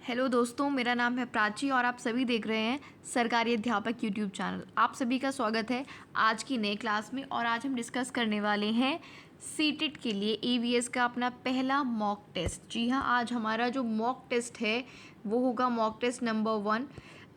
Hello दोस्तों, मेरा नाम है प्राची और आप सभी देख रहे हैं सरकारी अध्यापक यूट्यूब चैनल। आप सभी का स्वागत है आज की नए क्लास में। और आज हम डिस्कस करने वाले हैं सीटेट के लिए ईवीएस का अपना पहला मॉक टेस्ट। जी हाँ, आज हमारा जो मॉक टेस्ट है वो होगा mock test number 1।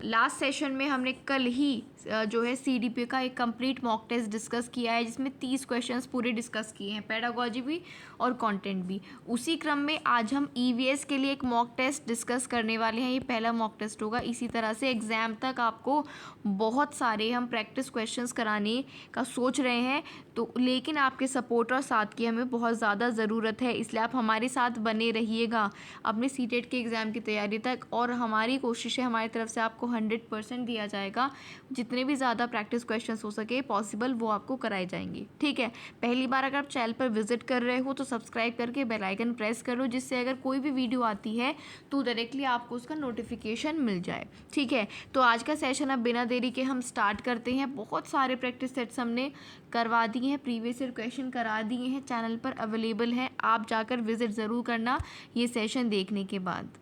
Last session में हमने कल ही जो है सीडीपी का एक कंप्लीट मॉक टेस्ट डिस्कस किया है, जिसमें 30 क्वेश्चंस पूरे डिस्कस किए हैं, पेडागोजी भी और कंटेंट भी। उसी क्रम में आज हम ईवीएस के लिए एक मॉक टेस्ट डिस्कस करने वाले हैं। ये पहला मॉक टेस्ट होगा। इसी तरह से एग्ज़ाम तक आपको बहुत सारे हम प्रैक्टिस क्वेश्चंस कराने का सोच रहे हैं, तो लेकिन आपके सपोर्ट और साथ की हमें बहुत ज़्यादा ज़रूरत है। इसलिए आप हमारे साथ बने रहिएगा अपने सीटेट के एग्ज़ाम की तैयारी तक। और हमारी कोशिश है, हमारी तरफ से आपको 100% दिया जाएगा। जितने भी ज़्यादा प्रैक्टिस क्वेश्चंस हो सके पॉसिबल वो आपको कराए जाएंगे। ठीक है, पहली बार अगर आप चैनल पर विजिट कर रहे हो तो सब्सक्राइब करके बेल आइकन प्रेस कर लो, जिससे अगर कोई भी वीडियो आती है तो डायरेक्टली आपको उसका नोटिफिकेशन मिल जाए। ठीक है, तो आज का सेशन अब बिना देरी के हम स्टार्ट करते हैं। बहुत सारे प्रैक्टिस सेट्स हमने करवा दिए हैं, प्रीवियस ईयर क्वेश्चन करा दिए हैं, चैनल पर अवेलेबल है। आप जाकर विजिट ज़रूर करना ये सेशन देखने के बाद।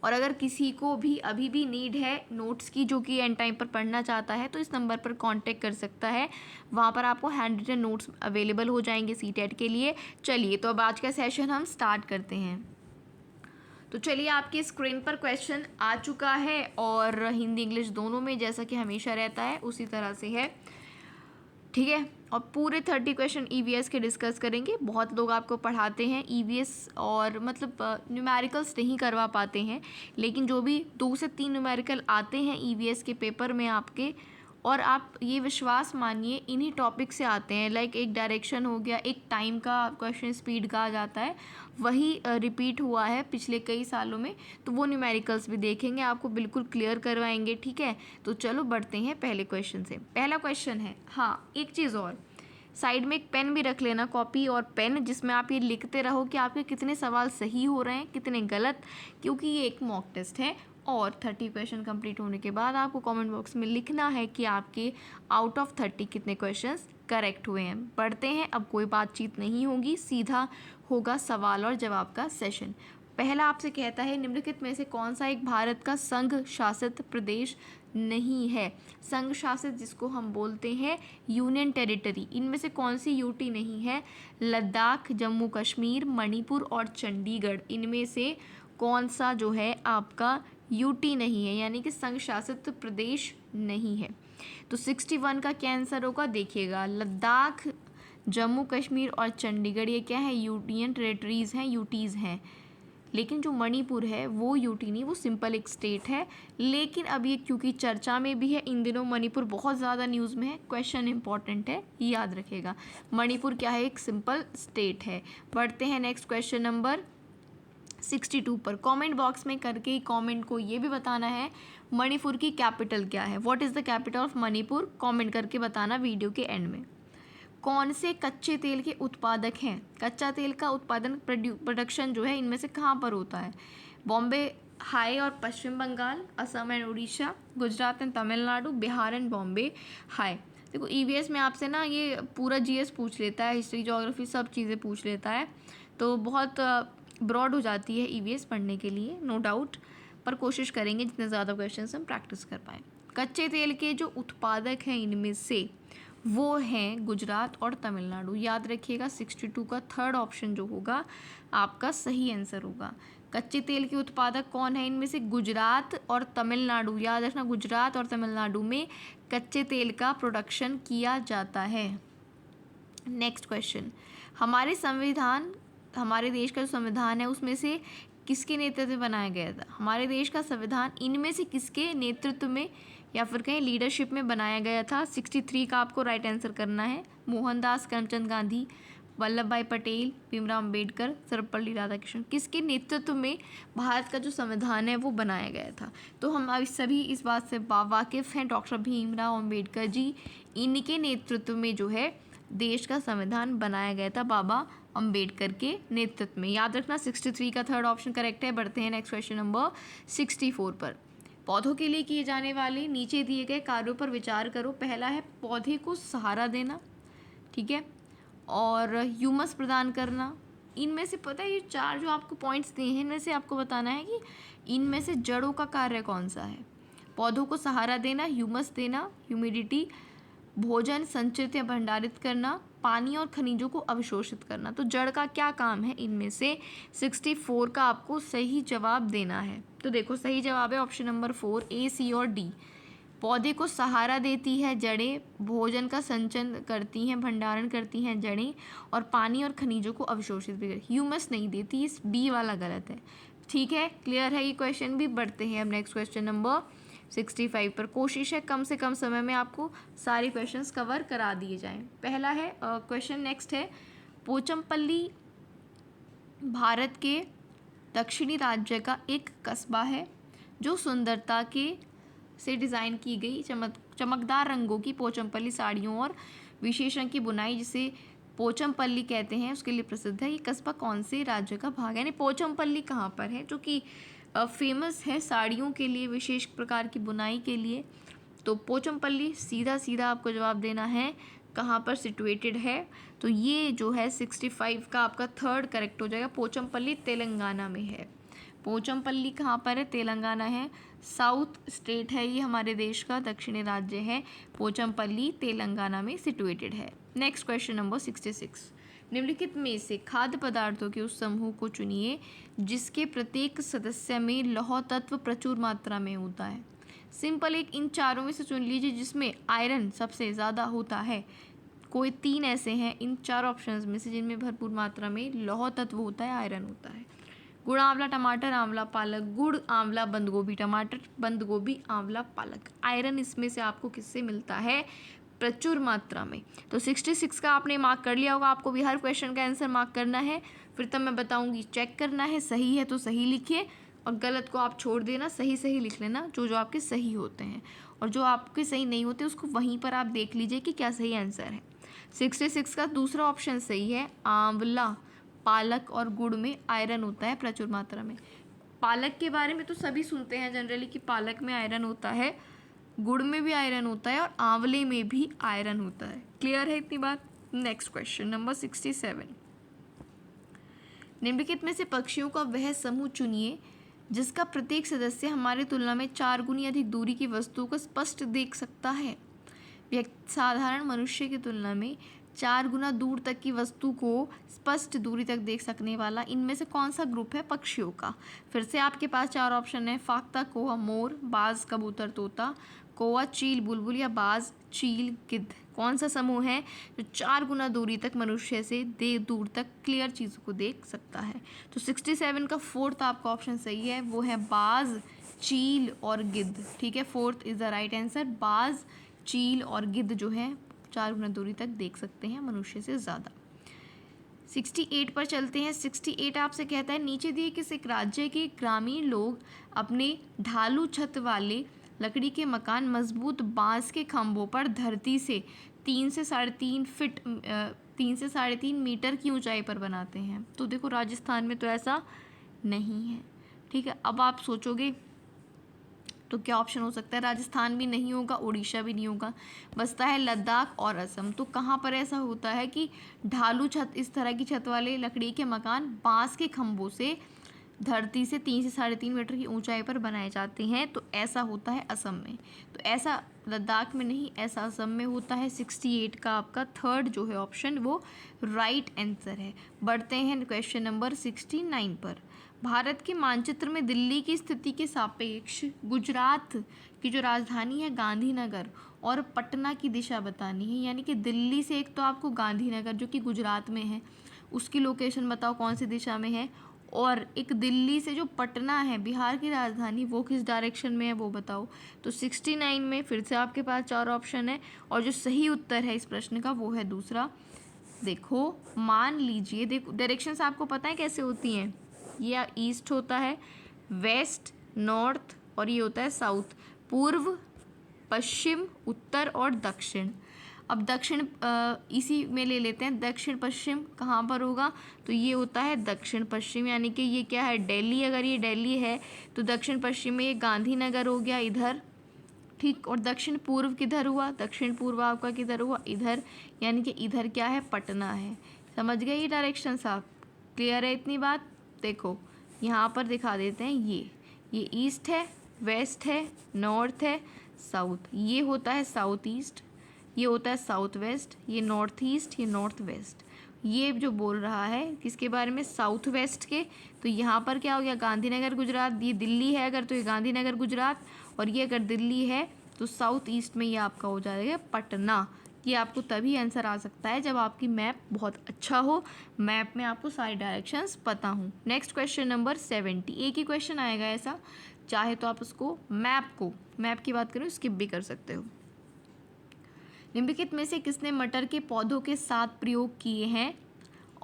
और अगर किसी को भी अभी भी नीड है नोट्स की, जो कि एंड टाइम पर पढ़ना चाहता है, तो इस नंबर पर कांटेक्ट कर सकता है। वहाँ पर आपको हैंड रिटन नोट्स अवेलेबल हो जाएंगे सीटेट के लिए। चलिए, तो अब आज का सेशन हम स्टार्ट करते हैं। तो चलिए, आपकी स्क्रीन पर क्वेश्चन आ चुका है और हिंदी इंग्लिश दोनों में, जैसा कि हमेशा रहता है उसी तरह से है। ठीक है, और पूरे 30 क्वेश्चन ईवीएस के डिस्कस करेंगे। बहुत लोग आपको पढ़ाते हैं ईवीएस और मतलब न्यूमेरिकल्स नहीं करवा पाते हैं, लेकिन जो भी 2 से 3 न्यूमेरिकल आते हैं ईवीएस के पेपर में आपके, और आप ये विश्वास मानिए इन्हीं टॉपिक से आते हैं। लाइक एक डायरेक्शन हो गया, एक टाइम का क्वेश्चन स्पीड कहा जाता है, वही रिपीट हुआ है पिछले कई सालों में। तो वो न्यूमेरिकल्स भी देखेंगे, आपको बिल्कुल क्लियर करवाएंगे। ठीक है, तो चलो बढ़ते हैं पहले क्वेश्चन से। पहला क्वेश्चन है, हाँ एक चीज़ और, साइड में एक पेन भी रख लेना, कॉपी और पेन, जिसमें आप ये लिखते रहो कि आपके कितने सवाल सही हो रहे हैं, कितने गलत, क्योंकि ये एक मॉक टेस्ट है। और 30 क्वेश्चन कंप्लीट होने के बाद आपको कमेंट बॉक्स में लिखना है कि आपके आउट ऑफ 30 कितने क्वेश्चंस करेक्ट हुए हैं। पढ़ते हैं, अब कोई बातचीत नहीं होगी, सीधा होगा सवाल और जवाब का सेशन। पहला आपसे कहता है, निम्नलिखित में से कौन सा एक भारत का संघ शासित प्रदेश नहीं है। संघ शासित जिसको हम बोलते हैं यूनियन टेरिटरी, इनमें से कौन सी यूटी नहीं है। लद्दाख, जम्मू कश्मीर, मणिपुर और चंडीगढ़, इनमें से कौन सा जो है आपका यूटी नहीं है, यानी कि संघ शासित प्रदेश नहीं है। तो 61 का क्या आंसर होगा, देखिएगा, लद्दाख, जम्मू कश्मीर और चंडीगढ़ ये क्या है, यूनियन टेरिटरीज़ हैं, यूटीज़ हैं। लेकिन जो मणिपुर है वो यूटी नहीं, वो सिंपल एक स्टेट है। लेकिन अब ये क्योंकि चर्चा में भी है इन दिनों, मणिपुर बहुत ज़्यादा न्यूज़ में है, क्वेश्चन इंपॉर्टेंट है, याद रखिएगा। मणिपुर क्या है, एक सिंपल स्टेट है। बढ़ते हैं नेक्स्ट क्वेश्चन नंबर 62 पर। कमेंट बॉक्स में करके कमेंट को ये भी बताना है मणिपुर की कैपिटल क्या है। What is the capital of Manipur, comment करके बताना वीडियो के एंड में। कौन से कच्चे तेल के उत्पादक हैं। कच्चा तेल का उत्पादन प्रोडक्शन जो है इनमें से कहाँ पर होता है। बॉम्बे हाई और Paschim Bangal, Assam and Orissa, Gujarat and Tamil Nadu, Bihar and Bombay high. देखो ईवीएस में आपसे ना ये पूरा जीएस पूछ लेता है, हिस्ट्री ज्योग्राफी सब चीज़ें पूछ लेता है, तो बहुत ब्रॉड हो जाती है ईवीएस पढ़ने के लिए, नो डाउट। पर कोशिश करेंगे जितने ज़्यादा क्वेश्चन हम प्रैक्टिस कर पाएँ। कच्चे तेल के जो उत्पादक हैं इनमें से वो हैं गुजरात और तमिलनाडु, याद रखिएगा। 62 का थर्ड ऑप्शन जो होगा आपका सही आंसर होगा। कच्चे तेल के उत्पादक कौन है इनमें से, गुजरात और तमिलनाडु, याद रखना, गुजरात और तमिलनाडु में कच्चे तेल का प्रोडक्शन किया जाता है। नेक्स्ट क्वेश्चन, हमारे देश का जो संविधान है उसमें से किसके नेतृत्व में बनाया गया था। हमारे देश का संविधान इनमें से किसके नेतृत्व में या फिर कहीं लीडरशिप में बनाया गया था। 63 का आपको राइट आंसर करना है। मोहनदास करमचंद गांधी, वल्लभ भाई पटेल, भीमराव अम्बेडकर, सर्वपल्ली राधाकृष्णन, किसके नेतृत्व में भारत का जो संविधान है वो बनाया गया था। तो हम अभी सभी इस बात से वाकिफ़ हैं, डॉक्टर भीमराव अम्बेडकर जी, इनके नेतृत्व में जो है देश का संविधान बनाया गया था, बाबा अम्बेडकर के नेतृत्व में। याद रखना 63 का थर्ड ऑप्शन करेक्ट है। बढ़ते हैं नेक्स्ट क्वेश्चन नंबर 64 पर। पौधों के लिए किए जाने वाले नीचे दिए गए कार्यों पर विचार करो। पहला है पौधे को सहारा देना, ठीक है, और ह्यूमस प्रदान करना, इनमें से पता है ये 4 जो आपको पॉइंट्स दिए हैं इनमें से आपको बताना है कि इनमें से जड़ों का कार्य कौन सा है। पौधों को सहारा देना, ह्यूमस देना, ह्यूमिडिटी, भोजन संचित या भंडारित करना, पानी और खनिजों को अवशोषित करना। तो जड़ का क्या काम है, इनमें से 64 का आपको सही जवाब देना है। तो देखो सही जवाब है ऑप्शन नंबर 4 ए, सी और डी। पौधे को सहारा देती है जड़ें, भोजन का संचयन करती हैं, भंडारण करती हैं जड़ें, और पानी और खनिजों को अवशोषित भी करती। ह्यूमस नहीं देती, इस बी वाला गलत है। ठीक है, क्लियर है ये क्वेश्चन भी। बढ़ते हैं अब नेक्स्ट क्वेश्चन नंबर 65 पर। कोशिश है कम से कम समय में आपको सारे क्वेश्चंस कवर करा दिए जाएं। पहला है क्वेश्चन नेक्स्ट है, पोचमपल्ली भारत के दक्षिणी राज्य का एक कस्बा है जो सुंदरता के से डिज़ाइन की गई चमकदार रंगों की पोचमपल्ली साड़ियों और विशेष रंग की बुनाई जिसे पोचमपल्ली कहते हैं उसके लिए प्रसिद्ध है। ये कस्बा कौन से राज्य का भाग है, यानी पोचमपल्ली कहाँ पर है, जो कि फेमस है साड़ियों के लिए, विशेष प्रकार की बुनाई के लिए। तो पोचमपल्ली सीधा सीधा आपको जवाब देना है कहाँ पर सिचुएटेड है। तो ये जो है 65 का आपका थर्ड करेक्ट हो जाएगा। पोचमपल्ली तेलंगाना में है। पोचमपल्ली कहाँ पर है, तेलंगाना है। साउथ स्टेट है ये हमारे देश का, दक्षिणी राज्य है। पोचमपल्ली तेलंगाना में सिचुएटेड है। नेक्स्ट क्वेश्चन नंबर 66, निम्नलिखित में से खाद्य पदार्थों के उस समूह को चुनिए जिसके प्रत्येक सदस्य में लौह तत्व प्रचुर मात्रा में होता है। सिंपल, एक इन चारों में से चुन लीजिए जिसमें आयरन सबसे ज़्यादा होता है। कोई 3 ऐसे हैं इन 4 ऑप्शंस में से जिनमें भरपूर मात्रा में लौह तत्व होता है, आयरन होता है। गुड़, आंवला, टमाटर, आंवला, पालक। गुड़, आंवला, बंद गोभी, टमाटर, बंद गोभी, आंवला, पालक। आयरन इसमें से आपको किससे मिलता है, प्रचुर मात्रा में। तो 66 का आपने मार्क कर लिया होगा। आपको भी हर क्वेश्चन का आंसर मार्क करना है, फिर तब मैं बताऊंगी चेक करना है। सही है तो सही लिखिए और गलत को आप छोड़ देना, सही सही लिख लेना जो जो आपके सही होते हैं, और जो आपके सही नहीं होते उसको वहीं पर आप देख लीजिए कि क्या सही आंसर है। 66 का दूसरा ऑप्शन सही है, आंवला, पालक और गुड़ में आयरन होता है प्रचुर मात्रा में। पालक के बारे में तो सभी सुनते हैं जनरली कि पालक में आयरन होता है, गुड़ में भी आयरन होता है और आंवले में भी आयरन होता है। क्लियर है इतनी बात। नेक्स्ट क्वेश्चन नंबर 67, निम्नलिखित में से पक्षियों का वह समूह चुनिए जिसका प्रत्येक सदस्य हमारी तुलना में 4 गुनी अधिक दूरी की वस्तु को स्पष्ट देख सकता है। साधारण मनुष्य की तुलना में 4 गुना दूर तक की वस्तु को स्पष्ट दूरी तक देख सकने वाला इनमें से कौन सा ग्रुप है पक्षियों का। फिर से आपके पास 4 ऑप्शन है, फाख्ता, कौवा, मोर, बाज, कबूतर, तोता। कौवा, चील, बुलबुल या बाज, चील, गिद्ध। कौन सा समूह है जो 4 गुना दूरी तक मनुष्य से दूर तक क्लियर चीज़ों को देख सकता है। तो 67 का फोर्थ आपका ऑप्शन सही है, वो है बाज, चील और गिद्ध। ठीक है, fourth is the right answer. बाज, चील और गिद्ध जो है 4 गुना दूरी तक देख सकते हैं मनुष्य से ज़्यादा। 68 पर चलते हैं। 68 आपसे कहता है, नीचे दिए किस एक राज्य के ग्रामीण लोग अपने ढालू छत वाले लकड़ी के मकान मजबूत बांस के खंभों पर धरती से 3 से 3.5 मीटर की ऊंचाई पर बनाते हैं। तो देखो राजस्थान में तो ऐसा नहीं है। ठीक है, अब आप सोचोगे तो क्या ऑप्शन हो सकता है, राजस्थान भी नहीं होगा, उड़ीसा भी नहीं होगा, बचता है लद्दाख और असम। तो कहाँ पर ऐसा होता है कि ढालू छत, इस तरह की छत वाले लकड़ी के मकान बांस के खंभों से धरती से 3 से 3.5 मीटर की ऊंचाई पर बनाए जाते हैं। तो ऐसा होता है असम में, तो ऐसा लद्दाख में नहीं, ऐसा असम में होता है। 68 का आपका थर्ड जो है ऑप्शन वो राइट आंसर है। बढ़ते हैं क्वेश्चन नंबर 69 पर। भारत के मानचित्र में दिल्ली की स्थिति के सापेक्ष गुजरात की जो राजधानी है गांधीनगर और पटना की दिशा बतानी है। यानी कि दिल्ली से एक तो आपको गांधीनगर जो कि गुजरात में है उसकी लोकेशन बताओ कौन सी दिशा में है, और एक दिल्ली से जो पटना है बिहार की राजधानी वो किस डायरेक्शन में है वो बताओ। तो 69 में फिर से आपके पास 4 ऑप्शन है और जो सही उत्तर है इस प्रश्न का वो है दूसरा। देखो मान लीजिए, देखो डायरेक्शंस आपको पता है कैसे होती हैं, ये ईस्ट होता है, वेस्ट, नॉर्थ और ये होता है साउथ, पूर्व, पश्चिम, उत्तर और दक्षिण। अब दक्षिण इसी में ले लेते हैं, दक्षिण पश्चिम कहाँ पर होगा, तो ये होता है दक्षिण पश्चिम, यानी कि ये क्या है दिल्ली। अगर ये दिल्ली है तो दक्षिण पश्चिम में ये गांधीनगर हो गया इधर, ठीक। और दक्षिण पूर्व किधर हुआ, दक्षिण पूर्व आपका किधर हुआ इधर, यानी कि इधर क्या है पटना है। समझ गए ये डायरेक्शंस आप, क्लियर है इतनी बात? देखो यहाँ पर दिखा देते हैं, ये ईस्ट है, वेस्ट है, नॉर्थ है, साउथ। ये होता है साउथ ईस्ट, ये होता है साउथ वेस्ट, ये नॉर्थ ईस्ट, ये नॉर्थ वेस्ट। ये जो बोल रहा है किसके बारे में? साउथ वेस्ट के। तो यहाँ पर क्या हो गया? गांधीनगर गुजरात। ये दिल्ली है अगर तो ये गांधीनगर गुजरात, और ये अगर दिल्ली है तो साउथ ईस्ट में ये आपका हो जाएगा पटना। ये आपको तभी आंसर आ सकता है जब आपकी मैप बहुत अच्छा हो, मैप में आपको सारी डायरेक्शंस पता हों। Next question number 70। एक ही क्वेश्चन आएगा ऐसा, चाहे तो आप उसको मैप की बात करें स्किप भी कर सकते हो। निम्नलिखित में से किसने मटर के पौधों के साथ प्रयोग किए हैं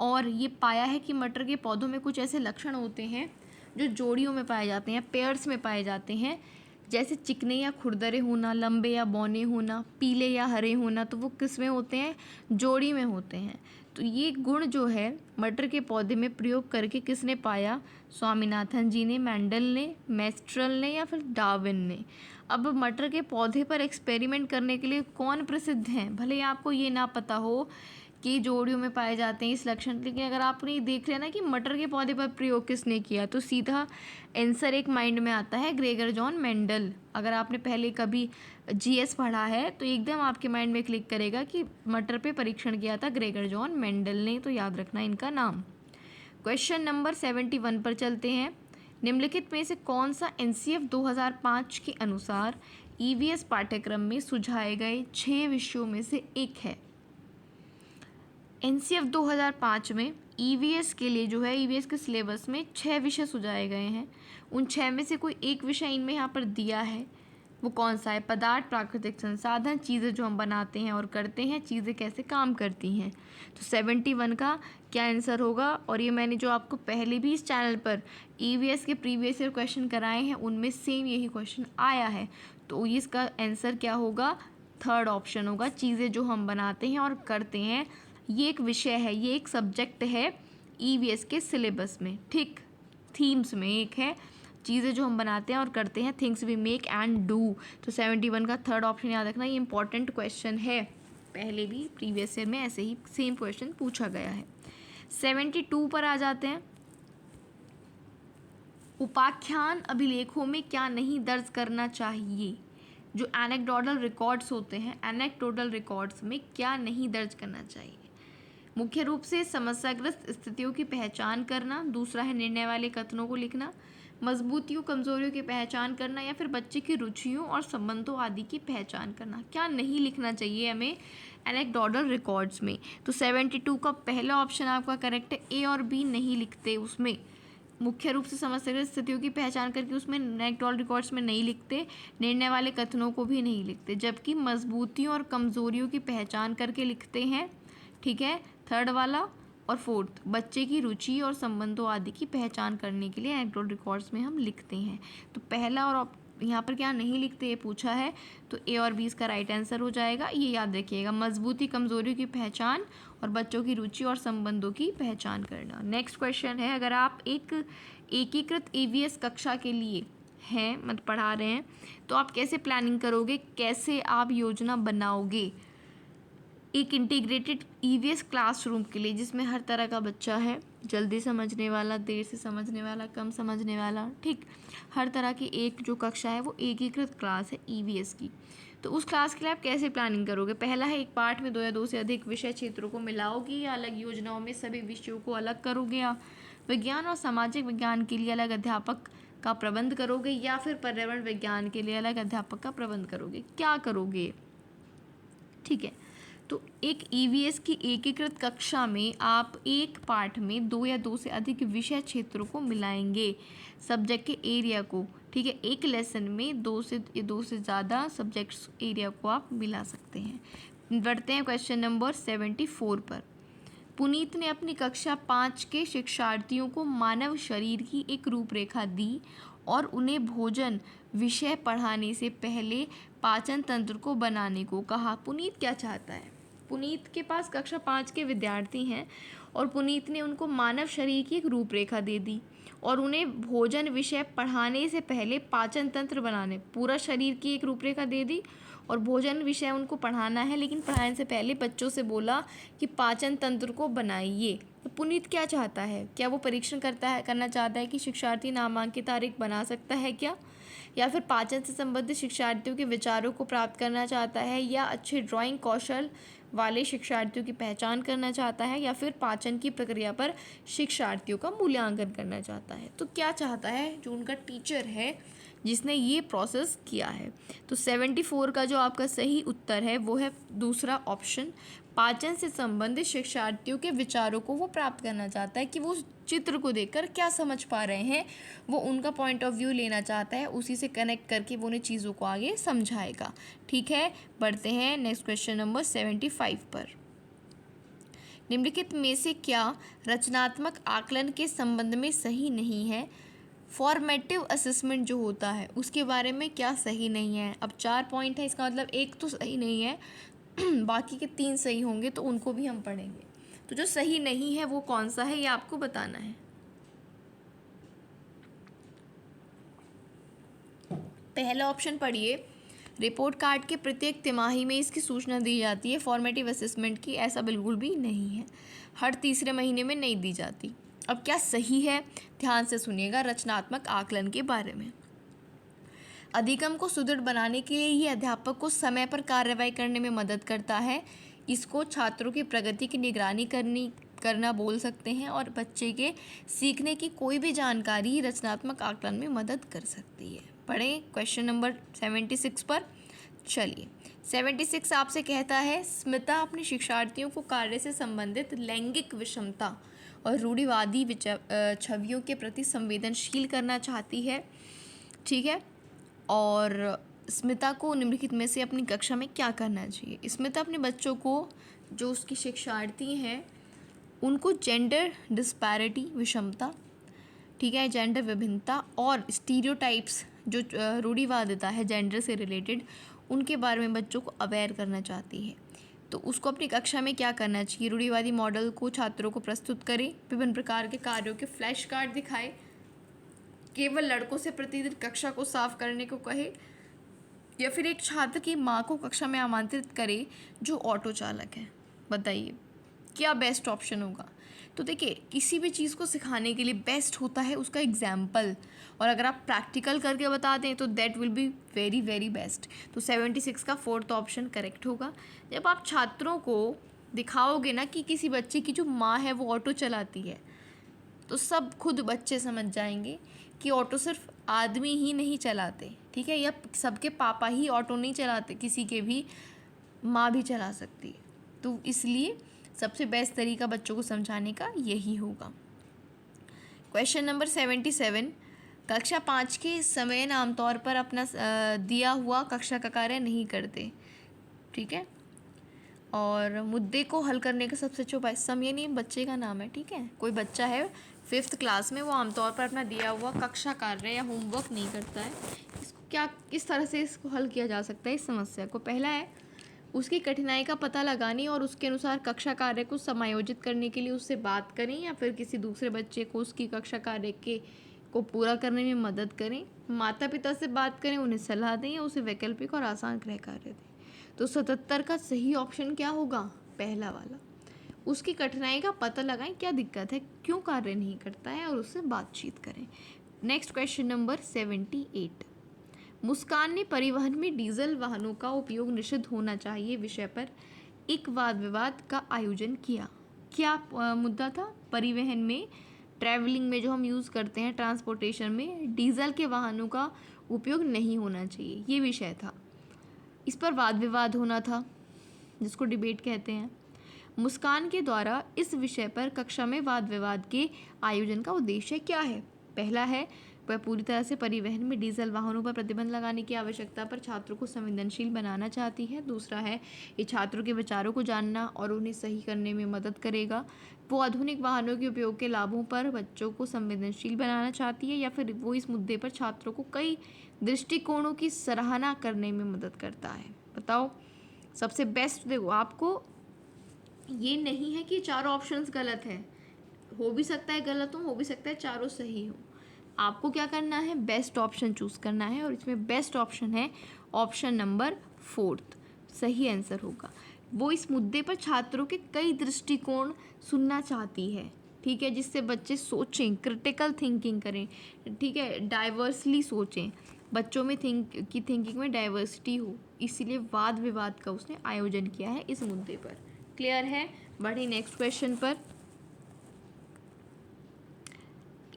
और ये पाया है कि मटर के पौधों में कुछ ऐसे लक्षण होते हैं जो जोड़ियों में पाए जाते हैं, पेयर्स में पाए जाते हैं, जैसे चिकने या खुरदरे होना, लंबे या बौने होना, पीले या हरे होना। तो वो किस में होते हैं? जोड़ी में होते हैं। तो ये गुण जो है मटर के पौधे में प्रयोग करके किसने पाया? स्वामीनाथन जी ने, मेंडल ने, मेस्ट्रल ने या फिर डार्विन ने। अब मटर के पौधे पर एक्सपेरिमेंट करने के लिए कौन प्रसिद्ध हैं? भले ही आपको ये ना पता हो कि जोड़ियों में पाए जाते हैं इस लक्षण, लेकिन अगर आपने ये देख लिया ना कि मटर के पौधे पर प्रयोग किसने किया, तो सीधा आंसर एक माइंड में आता है, ग्रेगर जॉन मेंडल। अगर आपने पहले कभी जीएस पढ़ा है तो एकदम आपके माइंड में क्लिक करेगा कि मटर पे परीक्षण किया था ग्रेगर जॉन मेंडल ने, तो याद रखना इनका नाम। क्वेश्चन नंबर 71 पर चलते हैं। निम्नलिखित में से कौन सा एनसीएफ 2005 के अनुसार ईवीएस पाठ्यक्रम में सुझाए गए 6 विषयों में से एक है? एनसीएफ 2005 में ईवीएस के लिए जो है, ईवीएस के सिलेबस में 6 विषय सुझाए गए हैं। उन 6 में से कोई एक विषय इनमें यहाँ पर दिया है, वो कौन सा है? पदार्थ, प्राकृतिक संसाधन, चीज़ें जो हम बनाते हैं और करते हैं, चीज़ें कैसे काम करती हैं। तो 71 का क्या आंसर होगा? और ये मैंने जो आपको पहले भी इस चैनल पर ईवीएस के प्रीवियस ईयर क्वेश्चन कराए हैं उनमें सेम यही क्वेश्चन आया है। तो इसका आंसर क्या होगा? थर्ड ऑप्शन होगा, चीज़ें जो हम बनाते हैं और करते हैं। ये एक विषय है, ये एक सब्जेक्ट है ईवीएस के सिलेबस में, ठीक, थीम्स में एक है, चीज़ें जो हम बनाते हैं और करते हैं, things we make and do. तो 71 का थर्ड ऑप्शन याद रखना, ये इंपॉर्टेंट क्वेश्चन है, पहले भी प्रीवियस ईयर में ऐसे ही सेम क्वेश्चन पूछा गया है। 72 पर आ जाते हैं। उपाख्यान अभिलेखों में क्या नहीं दर्ज करना चाहिए? जो एनेक्डोटल रिकॉर्ड्स होते हैं, एनेक्डोटल रिकॉर्ड्स में क्या नहीं दर्ज करना चाहिए? मुख्य रूप से समस्याग्रस्त स्थितियों की पहचान करना, दूसरा है निर्णय वाले कथनों को लिखना, मजबूतियों कमजोरियों की पहचान करना, या फिर बच्चे की रुचियों और संबंधों आदि की पहचान करना। क्या नहीं लिखना चाहिए हमें एनेक्डोटल रिकॉर्ड्स में? तो 72 का पहला ऑप्शन आपका करेक्ट है, ए और बी नहीं लिखते उसमें। मुख्य रूप से समस्याग्रस्त स्थितियों की पहचान करके उसमें एनेक्डोटल रिकॉर्ड्स में नहीं लिखते, निर्णय वाले कथनों को भी नहीं लिखते, जबकि मजबूतियों और कमजोरियों की पहचान करके लिखते हैं, ठीक है, थर्ड वाला। और फोर्थ, बच्चे की रुचि और संबंधों आदि की पहचान करने के लिए एनेक्डोटल रिकॉर्ड्स में हम लिखते हैं। तो पहला और यहाँ पर क्या नहीं लिखते ये पूछा है, तो ए और बी इसका राइट आंसर हो जाएगा। ये याद रखिएगा, मजबूती कमजोरियों की पहचान और बच्चों की रुचि और संबंधों की पहचान करना। नेक्स्ट क्वेश्चन है, अगर आप एक एकीकृत ईवीएस कक्षा के लिए हैं, मतलब पढ़ा रहे हैं, तो आप कैसे प्लानिंग करोगे, कैसे आप योजना बनाओगे एक इंटीग्रेटेड ईवीएस क्लासरूम के लिए, जिसमें हर तरह का बच्चा है, जल्दी समझने वाला, देर से समझने वाला, कम समझने वाला, ठीक, हर तरह की एक जो कक्षा है वो एकीकृत क्लास है ईवीएस की। तो उस क्लास के लिए आप कैसे प्लानिंग करोगे? पहला है, एक पाठ में 2 या 2 से अधिक विषय क्षेत्रों को मिलाओगे, या अलग योजनाओं में सभी विषयों को अलग करोगे, या विज्ञान और सामाजिक विज्ञान के लिए अलग अध्यापक का प्रबंध करोगे, या फिर पर्यावरण विज्ञान के लिए अलग अध्यापक का प्रबंध करोगे? क्या करोगे? ठीक है, तो एक ईवीएस की एकीकृत कक्षा में आप एक पाठ में 2 या 2 से अधिक विषय क्षेत्रों को मिलाएंगे, सब्जेक्ट के एरिया को, ठीक है, एक लेसन में 2 से ज़्यादा सब्जेक्ट्स एरिया को आप मिला सकते हैं। बढ़ते हैं क्वेश्चन नंबर 74 पर। पुनीत ने अपनी कक्षा 5 के शिक्षार्थियों को मानव शरीर की एक रूपरेखा दी और उन्हें भोजन विषय पढ़ाने से पहले पाचन तंत्र को बनाने को कहा। पुनीत क्या चाहता है? पुनीत के पास कक्षा 5 के विद्यार्थी हैं और पुनीत ने उनको मानव शरीर की एक रूपरेखा दे दी और उन्हें भोजन विषय पढ़ाने से पहले पाचन तंत्र बनाने, पूरा शरीर की एक रूपरेखा दे दी और भोजन विषय उनको पढ़ाना है, लेकिन पढ़ाने से पहले बच्चों से बोला कि पाचन तंत्र को बनाइए। तो पुनीत क्या चाहता है? क्या वो परीक्षण करना चाहता है कि शिक्षार्थी नामांकित तारीख बना सकता है क्या, या फिर पाचन से संबंधित शिक्षार्थियों के विचारों को प्राप्त करना चाहता है, या अच्छे ड्राइंग कौशल वाले शिक्षार्थियों की पहचान करना चाहता है, या फिर पाचन की प्रक्रिया पर शिक्षार्थियों का मूल्यांकन करना चाहता है? तो क्या चाहता है जो उनका टीचर है जिसने ये प्रोसेस किया है? तो 74 का जो आपका सही उत्तर है वो है दूसरा ऑप्शन, पाचन से संबंधित शिक्षार्थियों के विचारों को वो प्राप्त करना चाहता है कि वो चित्र को देखकर क्या समझ पा रहे हैं, वो उनका पॉइंट ऑफ व्यू लेना चाहता है, उसी से कनेक्ट करके वो उन्हें चीज़ों को आगे समझाएगा। ठीक है, बढ़ते हैं नेक्स्ट क्वेश्चन नंबर 75 पर। निम्नलिखित में से क्या रचनात्मक आकलन के संबंध में सही नहीं है? फॉर्मेटिव असेसमेंट जो होता है उसके बारे में क्या सही नहीं है? अब 4 पॉइंट है, इसका मतलब एक तो सही नहीं है, बाकी के 3 सही होंगे, तो उनको भी हम पढ़ेंगे। तो जो सही नहीं है वो कौन सा है ये आपको बताना है। पहला ऑप्शन पढ़िए, रिपोर्ट कार्ड के प्रत्येक तिमाही में इसकी सूचना दी जाती है। फॉर्मेटिव असेसमेंट की ऐसा बिल्कुल भी नहीं है, हर तीसरे महीने में नहीं दी जाती। अब क्या सही है, ध्यान से सुनिएगा रचनात्मक आकलन के बारे में। अधिगम को सुदृढ़ बनाने के लिए ये अध्यापक को समय पर कार्रवाई करने में मदद करता है। इसको छात्रों की प्रगति की निगरानी करना बोल सकते हैं, और बच्चे के सीखने की कोई भी जानकारी रचनात्मक आकलन में मदद कर सकती है। पढ़ें क्वेश्चन नंबर 76 पर। चलिए 76 आपसे कहता है, स्मिता अपने शिक्षार्थियों को कार्य से संबंधित लैंगिक विषमता और रूढ़िवादी छवियों के प्रति संवेदनशील करना चाहती है। ठीक है, और स्मिता को निम्नलिखित में से अपनी कक्षा में क्या करना चाहिए? स्मिता अपने बच्चों को, जो उसकी शिक्षार्थी हैं, उनको जेंडर डिस्पैरिटी विषमता, ठीक है, जेंडर विभिन्नता और स्टीरियोटाइप्स जो रूढ़िवादिता है जेंडर से रिलेटेड, उनके बारे में बच्चों को अवेयर करना चाहती है। तो उसको अपनी कक्षा में क्या करना चाहिए? रूढ़िवादी मॉडल को छात्रों को प्रस्तुत करें, विभिन्न प्रकार के कार्यों के फ्लैश कार्ड दिखाए, केवल लड़कों से प्रतिदिन कक्षा को साफ करने को कहे, या फिर एक छात्र की माँ को कक्षा में आमंत्रित करे जो ऑटो चालक है। बताइए क्या बेस्ट ऑप्शन होगा? तो देखिए, किसी भी चीज़ को सिखाने के लिए बेस्ट होता है उसका एग्जाम्पल, और अगर आप प्रैक्टिकल करके बता दें तो that will be very very best. तो 76 का 4th ऑप्शन करेक्ट होगा। जब आप छात्रों को दिखाओगे ना कि किसी बच्चे की जो माँ है वो ऑटो चलाती है, तो सब खुद बच्चे समझ जाएंगे कि ऑटो सिर्फ आदमी ही नहीं चलाते, ठीक है, या सबके पापा ही ऑटो नहीं चलाते, किसी के भी माँ भी चला सकती है। तो इसलिए सबसे बेस्ट तरीका बच्चों को समझाने का यही होगा। क्वेश्चन नंबर 77, कक्षा 5 के समय आमतौर पर अपना दिया हुआ कक्षा का कार्य नहीं करते। ठीक है, और मुद्दे को हल करने का सबसे अच्छा उपाय, समय नहीं बच्चे का नाम है, ठीक है, कोई बच्चा है 5th क्लास में, वो आमतौर पर अपना दिया हुआ कक्षा कार्य या होमवर्क नहीं करता है। इसको क्या, किस तरह से इसको हल किया जा सकता है इस समस्या को? पहला है उसकी कठिनाई का पता लगाने और उसके अनुसार कक्षा कार्य को समायोजित करने के लिए उससे बात करें, या फिर किसी दूसरे बच्चे को उसकी कक्षा कार्य को पूरा करने में मदद करें। माता पिता से बात करें, उन्हें सलाह दें, या उसे वैकल्पिक और आसान गृह कार्य दें। तो 77 का सही ऑप्शन क्या होगा? पहला वाला, उसकी कठिनाई का पता लगाएं, क्या दिक्कत है, क्यों कार्य नहीं करता है, और उससे बातचीत करें। नेक्स्ट क्वेश्चन नंबर 78, मुस्कान ने परिवहन में डीजल वाहनों का उपयोग निषिद्ध होना चाहिए विषय पर एक वाद विवाद का आयोजन किया। क्या मुद्दा था? परिवहन में, ट्रैवलिंग में जो हम यूज़ करते हैं, ट्रांसपोर्टेशन में डीजल के वाहनों का उपयोग नहीं होना चाहिए, ये विषय था। इस पर वाद विवाद होना था, जिसको डिबेट कहते हैं। मुस्कान के द्वारा इस विषय पर कक्षा में वाद विवाद के आयोजन का उद्देश्य क्या है? पहला है, वह पूरी तरह से परिवहन में डीजल वाहनों पर प्रतिबंध लगाने की आवश्यकता पर छात्रों को संवेदनशील बनाना चाहती है। दूसरा है, ये छात्रों के विचारों को जानना और उन्हें सही करने में मदद करेगा। वो आधुनिक वाहनों के उपयोग के लाभों पर बच्चों को संवेदनशील बनाना चाहती है, या फिर वो इस मुद्दे पर छात्रों को कई दृष्टिकोणों की सराहना करने में मदद करता है। बताओ सबसे बेस्ट। देखो, आपको ये नहीं है कि चारों ऑप्शंस गलत है, हो भी सकता है गलत हो भी सकता है चारों सही हो। आपको क्या करना है? बेस्ट ऑप्शन चूज़ करना है, और इसमें बेस्ट ऑप्शन है ऑप्शन नंबर 4th, सही आंसर होगा। वो इस मुद्दे पर छात्रों के कई दृष्टिकोण सुनना चाहती है, ठीक है, जिससे बच्चे सोचें, क्रिटिकल थिंकिंग करें, ठीक है, डाइवर्सली सोचें, बच्चों में थिंकिंग में डाइवर्सिटी हो, इसीलिए वाद विवाद का उसने आयोजन किया है इस मुद्दे पर। क्लियर है? बढ़े नेक्स्ट क्वेश्चन पर।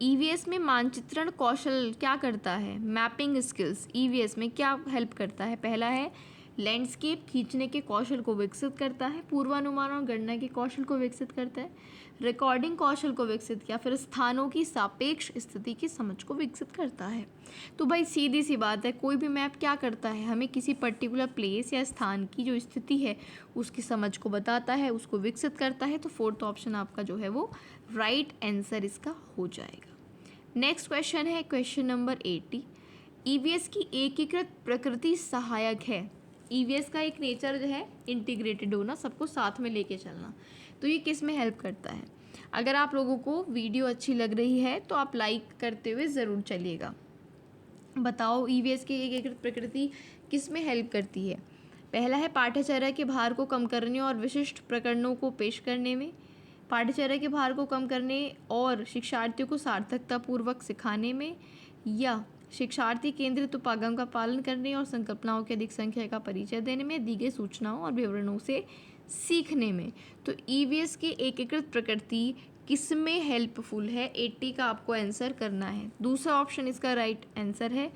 ईवीएस में मानचित्रण कौशल क्या करता है? मैपिंग स्किल्स ईवीएस में क्या हेल्प करता है? पहला है लैंडस्केप खींचने के कौशल को विकसित करता है, पूर्वानुमान और गणना के कौशल को विकसित करता है, रिकॉर्डिंग कौशल को विकसित किया, फिर स्थानों की सापेक्ष स्थिति की समझ को विकसित करता है। तो भाई सीधी सी बात है, कोई भी मैप क्या करता है, हमें किसी पर्टिकुलर प्लेस या स्थान की जो स्थिति है उसकी समझ को बताता है, उसको विकसित करता है। तो फोर्थ ऑप्शन आपका जो है वो राइट आंसर इसका हो जाएगा। नेक्स्ट क्वेश्चन है क्वेश्चन नंबर 80। ईवीएस की एकीकृत प्रकृति सहायक है। ईवीएस का एक नेचर जो है इंटीग्रेटेड होना, सबको साथ में लेके चलना। तो ये किस में हेल्प करता है? अगर आप लोगों को वीडियो अच्छी लग रही है तो आप लाइक करते हुए ज़रूर चलिएगा। बताओ ईवीएस की एकीकृत प्रकृति किस में हेल्प करती है? पहला है पाठ्यचर्या के भार को कम करने और विशिष्ट प्रकरणों को पेश करने में, पाठ्यचर्या के भार को कम करने और शिक्षार्थियों को सार्थकतापूर्वक सिखाने में, या शिक्षार्थी केंद्रित उपागम का पालन करने और संकल्पनाओं की अधिक संख्या का परिचय देने में, दी गई सूचनाओं और विवरणों से सीखने में। तो ईवीएस की एकीकृत प्रकृति किस में हेल्पफुल है? 80 का आपको आंसर करना है। दूसरा ऑप्शन इसका राइट आंसर है